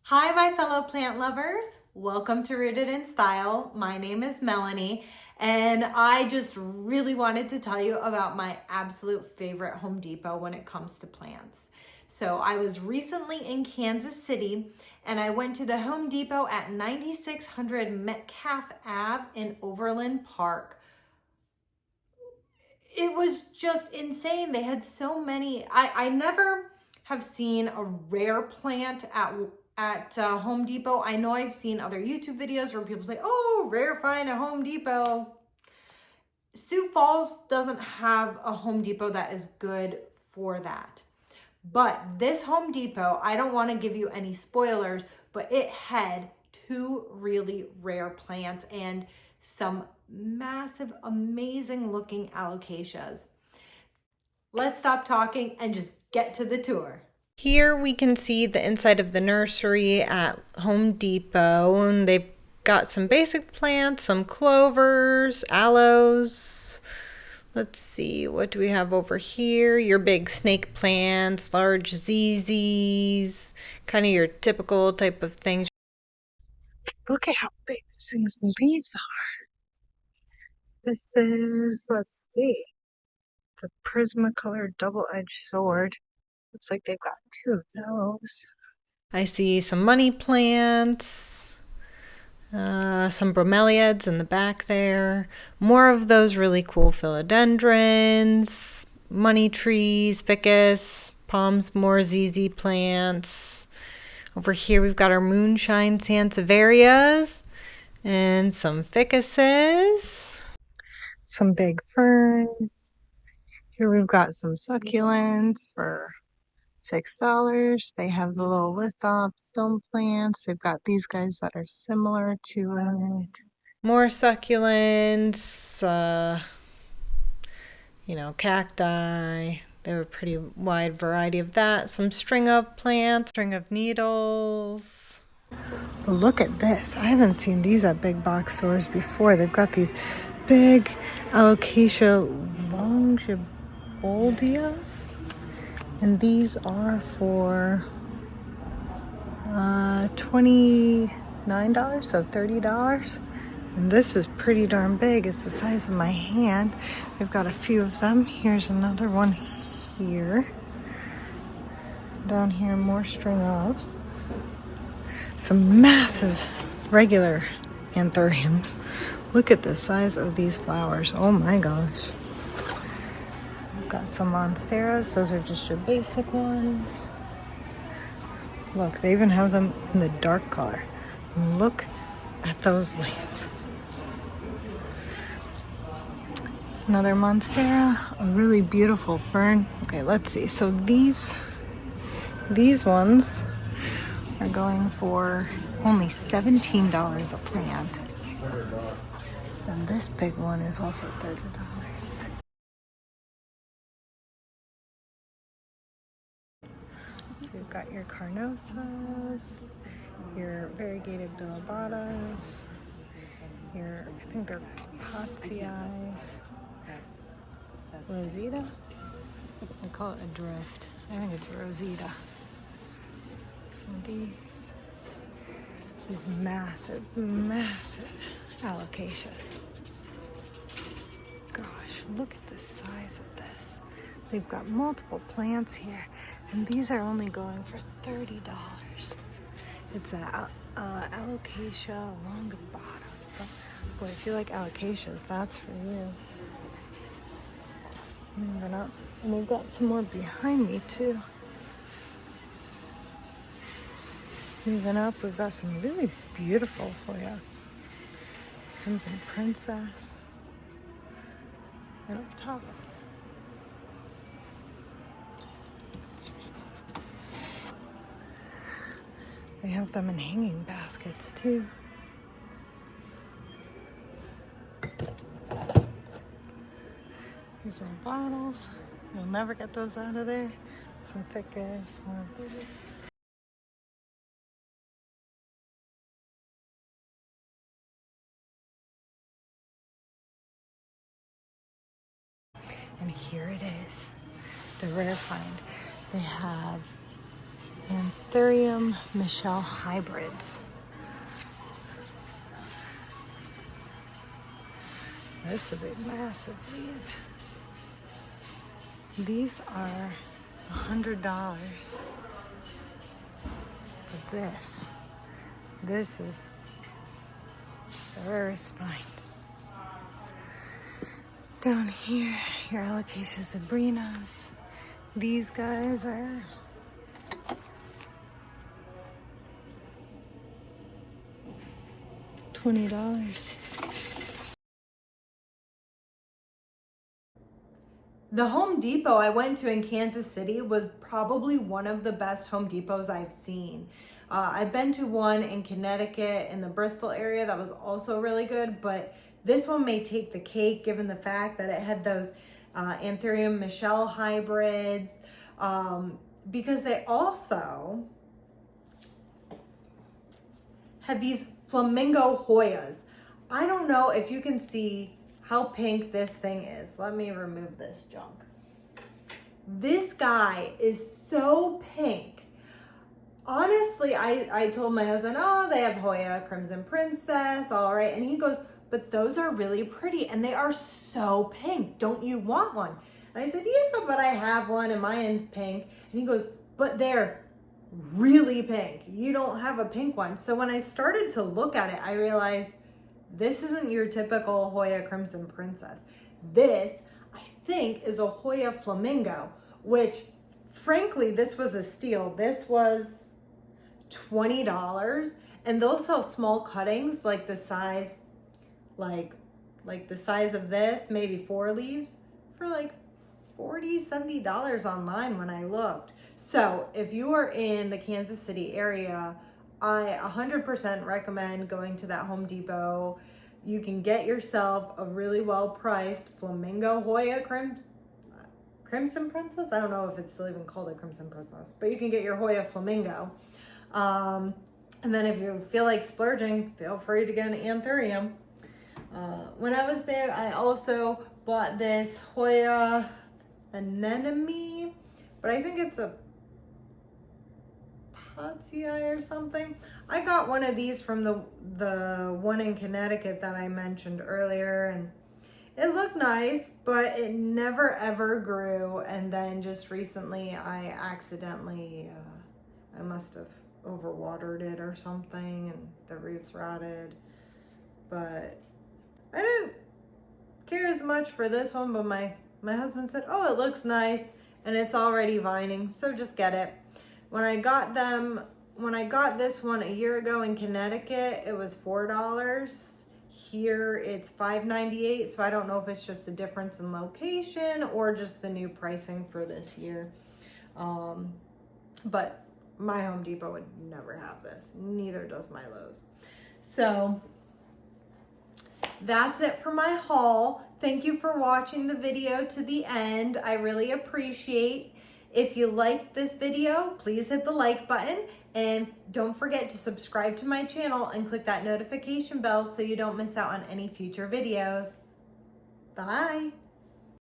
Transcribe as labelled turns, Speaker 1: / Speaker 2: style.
Speaker 1: Hi, my fellow plant lovers. Welcome to Rooted in Style. My name is Melanie, and I just really wanted to tell you about my absolute favorite Home Depot when it comes to plants. So I was recently in Kansas City, and I went to the Home Depot at 9600 Metcalf Ave in Overland Park. It was just insane. They had so many. I never have seen a rare plant at Home Depot. I know I've seen other YouTube videos where people say, "Oh, rare find at Home Depot." Sioux Falls doesn't have a Home Depot that is good for that. But this Home Depot, I don't want to give you any spoilers, but it had two really rare plants and some massive, amazing looking alocasias. Let's stop talking and just get to the tour. Here we can see the inside of the nursery at Home Depot, and they've got some basic plants, some clovers, aloes. Let's see, what do we have over here? Your big snake plants, large ZZs, kind of your typical type of things. Look at how big this thing's leaves are. This is, let's see, the Prismacolor double-edged sword. Looks like they've got two of those. I see some money plants, some bromeliads in the back there. More of those really cool philodendrons, money trees, ficus, palms, more ZZ plants. Over here we've got our moonshine sansevierias and some ficuses. Some big ferns. Here we've got some succulents for $6. They have the little lithop stone plants. They've got these guys that are similar to it. More succulents, cacti. They have a pretty wide variety of that. Some string of plants, string of needles. Look at this. I haven't seen these at big box stores before. They've got these big Alocasia longiboldias. And these are for $29, so $30. And this is pretty darn big. It's the size of my hand. They've got a few of them. Here's another one here. Down here, more string ofs. Some massive regular anthuriums. Look at the size of these flowers. Oh my gosh. Got some monsteras. Those are just your basic ones. Look, they even have them in the dark color. And look at those leaves. Another monstera, a really beautiful fern. Okay, let's see. So these ones are going for only $17 a plant. And this big one is also $30. So you've got your carnosas, your variegated bilobatas, your, I think they're potsiais, rosita. They call it a drift. I think it's a rosita. Some of these massive, massive alocasias. Gosh, look at the size of this. We've got multiple plants here, and these are only going for $30. It's a Alocasia longibata. Boy, if you like alocasias, that's for you. Moving up, and they've got some more behind me too. Moving up, we've got some really beautiful for you. Crimson Princess. And up top, they have them in hanging baskets too. These little bottles, you'll never get those out of there. Some ficus, more of these. And here it is, the rare find. They have Anthurium Michelle hybrids. This is a massive leaf. These are $100 for this. This is the rarest find. Down here, your alocasia sabrinas. These guys are $20. The Home Depot I went to in Kansas City was probably one of the best Home Depots I've seen. I've been to one in Connecticut in the Bristol area that was also really good, but this one may take the cake given the fact that it had those Anthurium Michelle hybrids, because they also had these flamingo Hoyas. I don't know if you can see how pink this thing is. Let me remove this junk. This guy is so pink. Honestly, I told my husband, oh, they have Hoya Crimson Princess, all right. And he goes, but those are really pretty and they are so pink. Don't you want one? And I said, yeah, but I have one and mine's pink. And he goes, but they're really pink. You don't have a pink one. So when I started to look at it, I realized this isn't your typical Hoya Crimson Princess. This, I think, is a Hoya Flamingo, which frankly, this was a steal. This was $20, and they'll sell small cuttings like the size, like the size of this, maybe 4 leaves, for like $40, $70 online when I looked. So if you are in the Kansas City area, I 100% recommend going to that Home Depot. You can get yourself a really well-priced Flamingo Hoya Crimson Princess. I don't know if it's still even called a Crimson Princess, but you can get your Hoya Flamingo. And then if you feel like splurging, feel free to get an Anthurium. When I was there, I also bought this Hoya Anemone, but I think it's a Potsii or something. I got one of these from the one in Connecticut that I mentioned earlier, and it looked nice, but it never ever grew. And then just recently I accidentally, I must have overwatered it or something and the roots rotted. But I didn't care as much for this one, but my husband said, oh, it looks nice and it's already vining, so just get it. When I got this one a year ago in Connecticut, it was $4. Here it's $5.98, so I don't know if it's just a difference in location or just the new pricing for this year. But my Home Depot would never have this. Neither does my Lowe's. So that's it for my haul. Thank you for watching the video to the end. I really appreciate. If you liked this video, please hit the like button and don't forget to subscribe to my channel and click that notification bell so you don't miss out on any future videos. Bye.